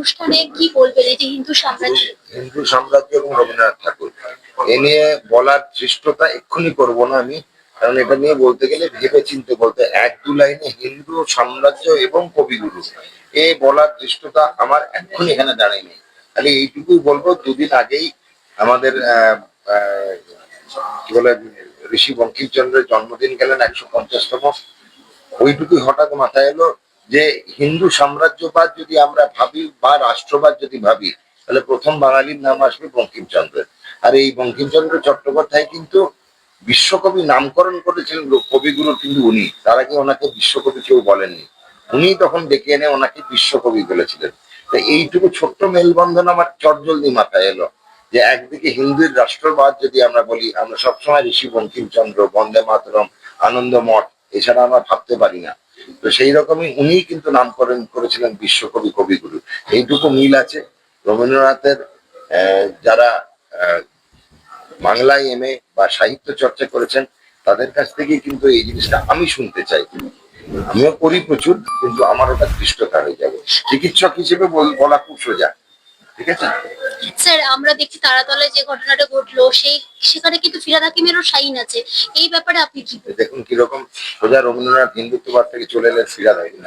অনুষ্ঠানে কি বলবেন এই যে হিন্দু সাম্রাজ্য এবং রবীন্দ্রনাথ ঠাকুর এ নিয়ে বলার চেষ্টাটা এক্ষুনি করব না আমি, কারণ এটা নিয়ে বলতে গেলে ভেবে চিন্তে বলতে এক দু লাইনে হিন্দু সাম্রাজ্য এবং কবিগুরু এ বলার চেষ্টাটা আমার এক্ষুনি এখানে দাঁড়ায় নেই। খালি এইটুকুই বলবো, দুদিন আগেই আমাদের কি বলে ঋষি বঙ্কিমচন্দ্রের জন্মদিন গেলেন 150তম। ওইটুকুই হঠাৎ মাথায় এলো যে হিন্দু সাম্রাজ্যবাদ যদি আমরা ভাবি বা রাষ্ট্রবাদ যদি ভাবি, তাহলে প্রথম বাঙালির নাম আসবে বঙ্কিমচন্দ্রের। আর এই বঙ্কিমচন্দ্র চট্টোপাধ্যায় কিন্তু বিশ্বকবি নামকরণ করেছিলেন কবিগুরু, কিন্তু উনি তার আগে ওনাকে বিশ্বকবি কেউ বলেননি। উনি তখন ডেকে এনে ওনাকে বিশ্বকবি বলেছিলেন। তো এইটুকু ছোট্ট মেলবন্ধন আমার চটজলদি মাথায় এলো যে একদিকে হিন্দুর রাষ্ট্রবাদ যদি আমরা বলি, আমরা সবসময় ঋষি বঙ্কিমচন্দ্র, বন্দে মাতরম, আনন্দ মঠ এছাড়া আমরা ভাবতে পারি না। তো সেই রকমই উনি কিন্তু নামকরণ করেছিলেন বিশ্বকবি কবিগুরু। এইটুকু মিল আছে। রবীন্দ্রনাথের যারা বাংলায় এমএ বা সাহিত্য চর্চা করেছেন তাদের কাছ থেকে কিন্তু এই জিনিসটা আমি শুনতে চাই। আমিও করি প্রচুর, কিন্তু আমার ওটা দৃষ্টতা হয়ে যাবে। চিকিৎসক হিসেবে বলা খুব সোজা, ঠিক আছে স্যার। আমরা দেখছি তারাতলায় যে ঘটনাটা ঘটলো সেখানে কিন্তু ফিরহাদ হাকিমেরও সাইন আছে, এই ব্যাপারে আপনি কি দেখুন কিরকম সোজা রবীন্দ্রনাথ হিন্দুত্ববাদ থেকে চলে এলেন ফিরহাদ হাকিম।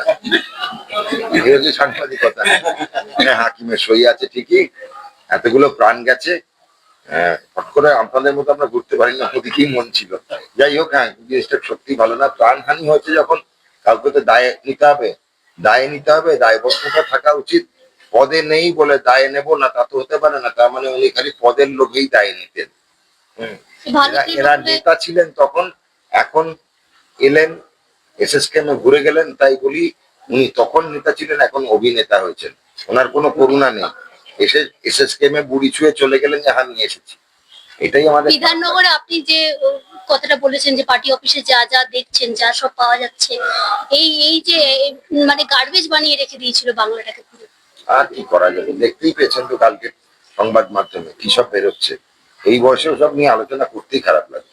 এই হচ্ছে সাংবাদিকতা। হাকিমের সই আছে ঠিকই, এতগুলো প্রাণ গেছে, হট করে আপনাদের মতো আমরা ঘুরতে পারি না, ওদিকেই মন ছিল। যাই হোক, হ্যাঁ জিনিসটা সত্যি ভালো না। প্রাণহানি হয়েছে যখন কাউকে তো দায় নিতে হবে, দায়বদ্ধতা থাকা উচিত। পদে নেই বলে দায় নেব না তা তো হতে পারে না। তার মানে উনি খালি পদের লোভেই দায় নিতেন। এরা নেতা ছিলেন তখন, এখন এলেন এসএসকেএমে ঘুরে গেলেন, তাই বলি উনি তখন নেতা ছিলেন, এখন অভিনেতা হয়েছেন। ওনার কোনো করুণা নেই। এসএসকেএমে বুড়ি ছুঁয়ে চলে গেলেন যে আমি এসেছি। এটাই আমাদের বিধাননগরে আপনি যে কথাটা বলেছেন যে পার্টি অফিসে যা যা দেখছেন, যা সব পাওয়া যাচ্ছে, এই যে মানে গার্বেজ বানিয়ে রেখে দিয়েছিল বাংলাটাকে পুরো। আর কি করা যাবে, দেখতেই পেয়েছেন তো কালকে সংবাদ মাধ্যমে কি সব বেরোচ্ছে। এই বয়সেও সব নিয়ে আলোচনা করতেই খারাপ লাগে।